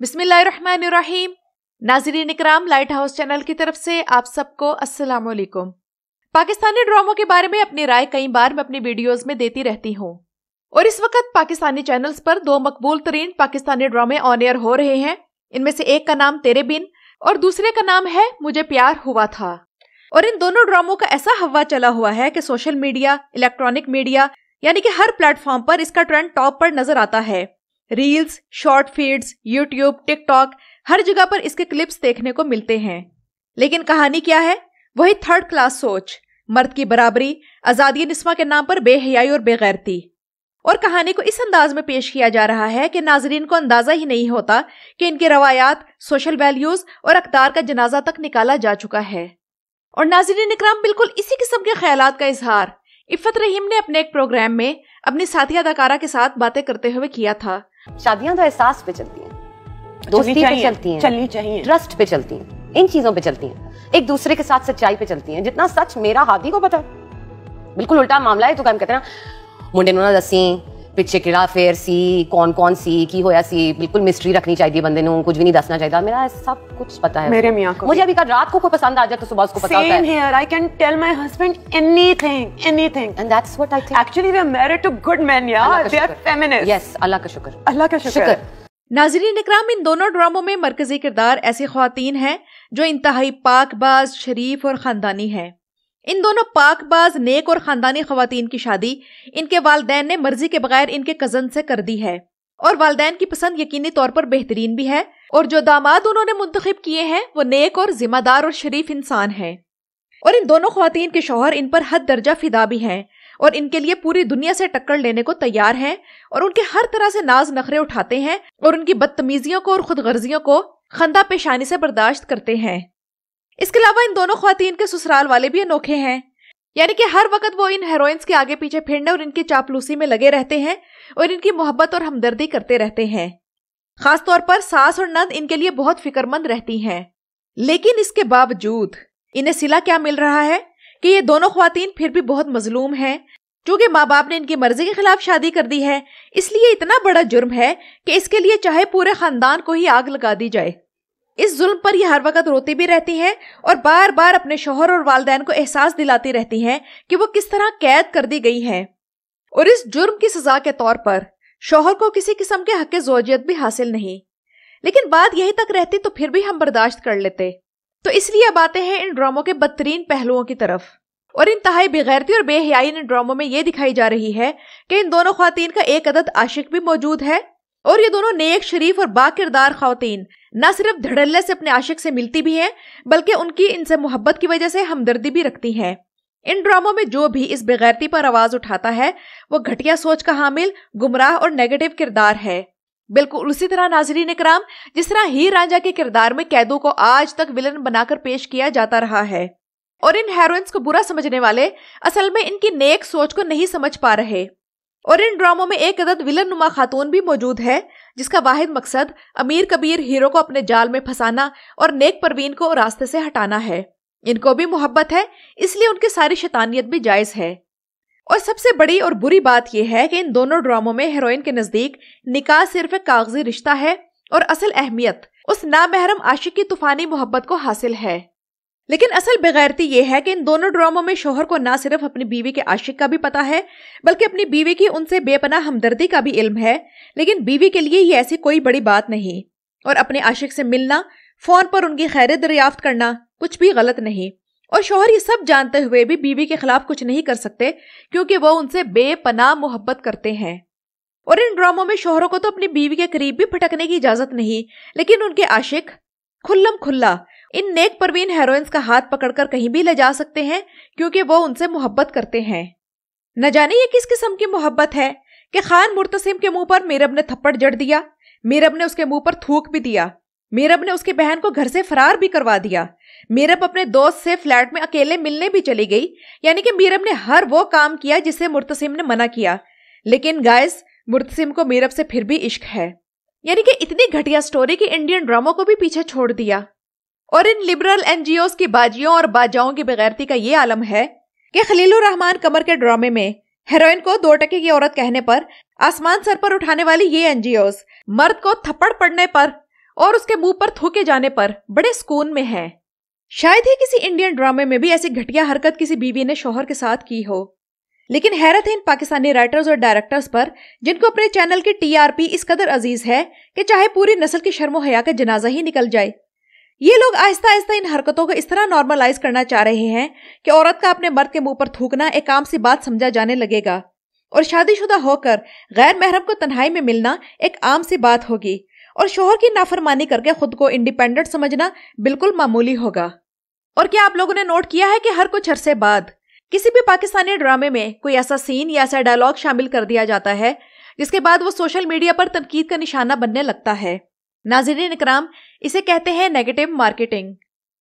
बिस्मिल्लाहिर्रहमानिर्रहीम। नाज़रीन इकराम, light house channel की तरफ से आप सबको अस्सलाम वालेकुम। पाकिस्तानी ड्रामों के बारे में अपनी राय कई बार मैं अपनी वीडियोस में देती रहती हूँ और इस वक्त पाकिस्तानी चैनल्स पर दो मकबूल तरीन पाकिस्तानी ड्रामे ऑन एयर हो रहे हैं। इनमें से एक का नाम तेरे बिन और दूसरे का नाम है मुझे प्यार हुआ था। और इन दोनों ड्रामों का ऐसा हवा चला हुआ है कि सोशल मीडिया, इलेक्ट्रॉनिक मीडिया यानी कि हर प्लेटफॉर्म पर इसका ट्रेंड टॉप पर नजर आता है। Reels, short feeds, YouTube, TikTok, हर जगह पर इसके क्लिप्स देखने को मिलते हैं। लेकिन कहानी क्या है? वही थर्ड क्लास सोच, मर्द की बराबरी, आजादी निस्वां के नाम पर बेहयाई और बेगैरती। और कहानी को इस अंदाज में पेश किया जा रहा है कि नाजरीन को अंदाजा ही नहीं होता कि इनकी रवायात, सोशल वैल्यूज और अक़दार का जनाजा तक निकाला जा चुका है। और नाजरीन इकराम, बिल्कुल इसी किस्म के ख्यालात का इजहार इफ़त रहीम ने अपने एक प्रोग्राम में अपनी साथी अदाकारा के साथ बातें करते हुए किया था। शादियां तो एहसास पे चलती हैं, दोस्ती पे चलती हैं, चलनी चाहिए, ट्रस्ट पे चलती हैं, इन चीजों पे चलती हैं, एक दूसरे के साथ सच्चाई पे चलती हैं। जितना सच मेरा हादी को पता है, बिल्कुल उल्टा मामला है। तो काम कहते हैं ना, मुंडे नूं दसी पिछे किड़ा फेर सी, कौन कौन सी की होया सी, बिल्कुल मिस्ट्री रखनी चाहिए बंदे नूं, कुछ भी नहीं दसना चाहिए। मेरा सब कुछ पता है मेरे मियां को। मुझे अभी कल रात को कोई पसंद आ जाए तो सुबह उसको पता होता है। Same here. I can tell my husband anything. And that's what I think. Actually, we are married to good men, yeah. They are feminists. Yes, अल्लाह का शुक्र। अल्लाह का शुक्र। नाज़रीन इकराम, इन दोनों ड्रामों में मरकजी किरदार ऐसी ख्वातीन हैं जो इंतहाई पाकबाज, शरीफ और खानदानी हैं। इन दोनों पाकबाज, नेक और खानदानी ख्वातीन की शादी इनके वालिदैन ने मर्जी के बगैर इनके कजन से कर दी है और वालिदैन की पसंद यकीनी तौर पर बेहतरीन भी है। और जो दामाद उन्होंने मुंतखब किए हैं वो नेक और जिम्मेदार और शरीफ इंसान हैं। और इन दोनों ख्वातीन के शौहर इन पर हद दर्जा फिदा भी हैं और इनके लिए पूरी दुनिया से टक्कर लेने को तैयार हैं और उनके हर तरह से नाज नखरे उठाते हैं और उनकी बदतमीजियों को और खुदगर्जियों को खंदा पेशानी से बर्दाश्त करते हैं। इसके अलावा इन दोनों ख्वातीन के ससुराल वाले भी अनोखे हैं, यानी कि हर वक्त वो इन हीरोइंस के आगे पीछे फिरने और इनकी चापलूसी में लगे रहते हैं और इनकी मोहब्बत और हमदर्दी करते रहते हैं। खास तौर पर सास और नंद इनके लिए बहुत फिक्रमंद रहती हैं। लेकिन इसके बावजूद इन्हें सिला क्या मिल रहा है कि ये दोनों ख्वातीन फिर भी बहुत मजलूम हैं। चूंकि माँ बाप ने इनकी मर्जी के खिलाफ शादी कर दी है, इसलिए इतना बड़ा जुर्म है कि इसके लिए चाहे पूरे खानदान को ही आग लगा दी जाए। इस जुल्म पर ये हर वक्त रोती भी रहती हैं और बार बार अपने शौहर और वालिदैन को एहसास दिलाती रहती हैं कि वो किस तरह कैद कर दी गई हैं। और इस जुर्म की सजा के तौर पर शौहर को किसी किस्म के हक ज़ौजियत भी हासिल नहीं। लेकिन बात यही तक रहती तो फिर भी हम बर्दाश्त कर लेते। तो इसलिए अब आते हैं इन ड्रामों के बदतरीन पहलुओं की तरफ। और इंतहाई बेगैरती और बेहयाई इन ड्रामों में ये दिखाई जा रही है कि इन दोनों ख्वातीन का एक अदद आशिक भी मौजूद है और ये दोनों नेक, शरीफ और बाकिरदार ख्वातीन न सिर्फ धड़ल्ले से अपने आशिक से मिलती भी हैं, बल्कि उनकी इनसे मोहब्बत की वजह से हमदर्दी भी रखती हैं। इन ड्रामों में जो भी इस बेगैरती पर आवाज उठाता है वो घटिया सोच का हामिल, गुमराह और नेगेटिव किरदार है। बिल्कुल उसी तरह नाज़रीन इकराम, जिस तरह हीर रांझा के किरदार में कैदू को आज तक विलन बनाकर पेश किया जाता रहा है और इन हीरोइंस को बुरा समझने वाले असल में इनकी नेक सोच को नहीं समझ पा रहे। और इन ड्रामों में एक अदद विलन नुमा खातून भी मौजूद है जिसका वाहिद मकसद अमीर कबीर हीरो को अपने जाल में फंसाना और नेक परवीन को रास्ते से हटाना है। इनको भी मोहब्बत है, इसलिए उनकी सारी शैतानियत भी जायज है। और सबसे बड़ी और बुरी बात यह है कि इन दोनों ड्रामों में हीरोइन के नजदीक निकाह सिर्फ एक कागजी रिश्ता है और असल अहमियत उस नामहरम आशिक की तूफानी मोहब्बत को हासिल है। लेकिन असल बेगैरती यह है कि इन दोनों ड्रामों में शौहर को न सिर्फ अपनी बीवी के आशिक का भी पता है, बल्कि अपनी बीवी की उनसे बेपनाह हमदर्दी का भी इल्म है। लेकिन बीवी के लिए ये ऐसी कोई बड़ी बात नहीं और अपने आशिक से मिलना, फोन पर उनकी खैर दरियाफ्त करना कुछ भी गलत नहीं। और शौहर ये सब जानते हुए भी बीवी के खिलाफ कुछ नहीं कर सकते क्योंकि वो उनसे बेपनाह मोहब्बत करते हैं। और इन ड्रामों में शौहरों को तो अपनी बीवी के करीब भी फटकने की इजाजत नहीं, लेकिन उनके आशिक खुल्लम खुल्ला इन नेक परवीन हीरोइंस का हाथ पकड़कर कहीं भी ले जा सकते हैं क्योंकि वो उनसे मोहब्बत करते हैं। न जाने ये किस किस्म की मोहब्बत है कि खान मुर्तसिम के मुंह पर मीरब ने थप्पड़ जड़ दिया, मीरब ने उसके मुंह पर थूक भी दिया, मीरब ने उसकी बहन को घर से फरार भी करवा दिया, मीरब अपने दोस्त से फ्लैट में अकेले मिलने भी चली गई। यानी कि मीरब ने हर वो काम किया जिसे मुर्तसिम ने मना किया। लेकिन गाइस, मुर्तसिम को मीरब से फिर भी इश्क है। यानी कि इतनी घटिया स्टोरी की इंडियन ड्रामों को भी पीछे छोड़ दिया। और इन लिबरल एनजीओस की बाजियों और बाजाओं की बेगैरती का ये आलम है कि खलीलुर रहमान कमर के ड्रामे में हेरोइन को 2 टके की औरत कहने पर आसमान सर पर उठाने वाली ये एनजीओस मर्द को थप्पड़ पड़ने पर اور اس کے मुंह पर थूके जाने पर बड़े सुकून में है। शायद ही किसी इंडियन ड्रामे में भी ऐसी घटिया हरकत किसी बीवी ने शौहर के साथ की हो। लेकिन हैरत है इन पाकिस्तानी राइटर्स और डायरेक्टर्स पर जिनको अपने चैनल की टीआरपी इस कदर अजीज है कि चाहे पूरी नस्ल की शर्मो हया का जनाजा ही निकल जाए। ये लोग आहिस्ता आहिस्ता इन हरकतों को इस तरह नॉर्मलाइज करना चाह रहे हैं कि औरत का अपने मर्द के मुंह पर थूकना एक आम सी बात समझा जाने लगेगा और शादीशुदा होकर गैर महरम को तन्हाई में मिलना एक आम सी बात होगी और शौहर की नाफरमानी करके खुद को इंडिपेंडेंट समझना बिल्कुल मामूली होगा। और क्या आप लोगों ने नोट किया है कि हर कुछ अरसे बाद किसी भी पाकिस्तानी ड्रामे में कोई ऐसा सीन या ऐसा डायलॉग शामिल कर दिया जाता है जिसके बाद वो सोशल मीडिया पर तनकीद का निशाना बनने लगता है। नाज़रीन इकराम, इसे कहते हैं नेगेटिव मार्केटिंग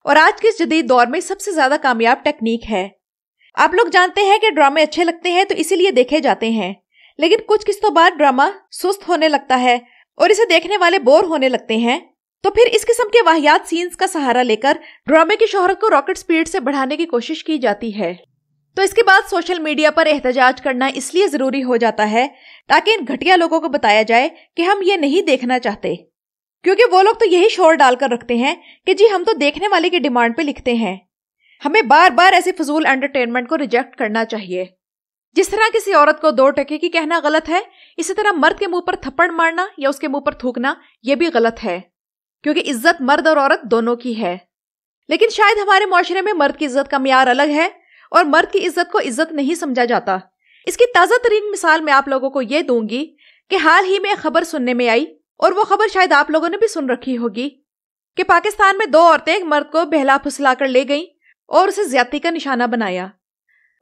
और आज के इस जदीद दौर में सबसे ज्यादा कामयाब टेक्निक है। आप लोग जानते हैं कि ड्रामे अच्छे लगते हैं तो इसीलिए देखे जाते हैं, लेकिन कुछ किस्तों बाद ड्रामा सुस्त होने लगता है और इसे देखने वाले बोर होने लगते हैं, तो फिर इस किस्म के वाहियात सीन्स का सहारा लेकर ड्रामे की शोहरत को रॉकेट स्पीड से बढ़ाने की कोशिश की जाती है। तो इसके बाद सोशल मीडिया पर एहतजाज करना इसलिए जरूरी हो जाता है ताकि इन घटिया लोगों को बताया जाए कि हम ये नहीं देखना चाहते, क्योंकि वो लोग तो यही शोर डालकर रखते हैं कि जी हम तो देखने वाले की डिमांड पे लिखते हैं। हमें बार बार ऐसे फजूल एंटरटेनमेंट को रिजेक्ट करना चाहिए। जिस तरह किसी औरत को 2 टके की कहना गलत है, इसी तरह मर्द के मुंह पर थप्पड़ मारना या उसके मुंह पर थूकना यह भी गलत है, क्योंकि इज्जत मर्द और औरत दोनों की है। लेकिन शायद हमारे मुआशरे में मर्द की इज्जत का मियार अलग है और मर्द की इज्जत को इज्जत नहीं समझा जाता। इसकी ताज़ा तरीन मिसाल मैं आप लोगों को ये दूंगी कि हाल ही में खबर सुनने में आई, और वो खबर शायद आप लोगों ने भी सुन रखी होगी, कि पाकिस्तान में 2 औरतें एक मर्द को बहला फुसला कर ले गईं और उसे ज्यादती का निशाना बनाया।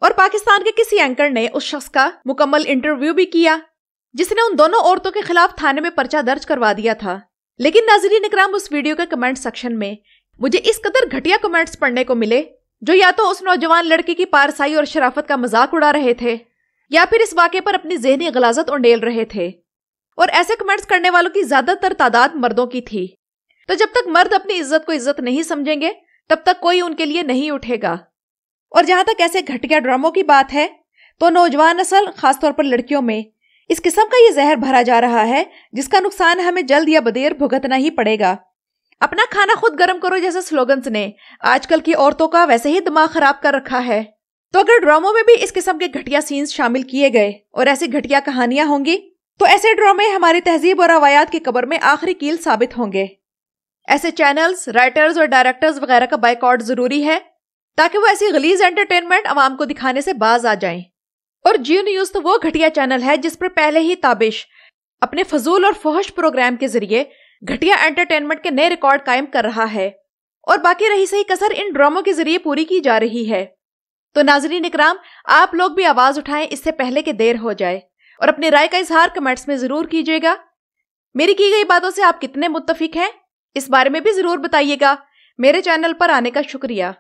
और पाकिस्तान के किसी एंकर ने उस शख्स का मुकम्मल इंटरव्यू भी किया जिसने उन दोनों औरतों के खिलाफ थाने में पर्चा दर्ज करवा दिया था। लेकिन नाज़रीन इकराम, उस वीडियो के कमेंट सेक्शन में मुझे इस कदर घटिया कमेंट्स पढ़ने को मिले जो या तो उस नौजवान लड़के की पारसाई और शराफत का मजाक उड़ा रहे थे या फिर इस वाक़े पर अपनी ज़हनी गलाजत उंडेल रहे थे। और ऐसे कमेंट्स करने वालों की ज्यादातर तादाद मर्दों की थी। तो जब तक मर्द अपनी इज्जत को इज्जत नहीं समझेंगे तब तक कोई उनके लिए नहीं उठेगा। और जहां तक ऐसे घटिया ड्रामों की बात है तो नौजवान नस्ल, खासतौर पर लड़कियों में इस किस्म का ये जहर भरा जा रहा है जिसका नुकसान हमें जल्द या बदेर भुगतना ही पड़ेगा। अपना खाना खुद गर्म करो जैसे स्लोगन्स ने आजकल की औरतों का वैसे ही दिमाग खराब कर रखा है। तो अगर ड्रामों में भी इस किस्म के घटिया सीन्स शामिल किए गए और ऐसी घटिया कहानियां होंगी तो ऐसे ड्रामे हमारी तहजीब और रवायात की कब्र में आखिरी कील साबित होंगे। ऐसे चैनल्स, राइटर्स और डायरेक्टर्स वगैरह का बाइकआउट जरूरी है ताकि वो ऐसी गलीज एंटरटेनमेंट आवाम को दिखाने से बाज आ जाएं। और जियो न्यूज तो वो घटिया चैनल है जिस पर पहले ही ताबिश अपने फजूल और फहश प्रोग्राम के जरिए घटिया एंटरटेनमेंट के नए रिकॉर्ड कायम कर रहा है और बाकी रही सही कसर इन ड्रामों के जरिए पूरी की जा रही है। तो नाज़रीन इकराम, आप लोग भी आवाज उठाएं इससे पहले कि देर हो जाए और अपनी राय का इजहार कमेंट्स में जरूर कीजिएगा। मेरी की गई बातों से आप कितने मुत्तफिक हैं इस बारे में भी जरूर बताइएगा। मेरे चैनल पर आने का शुक्रिया।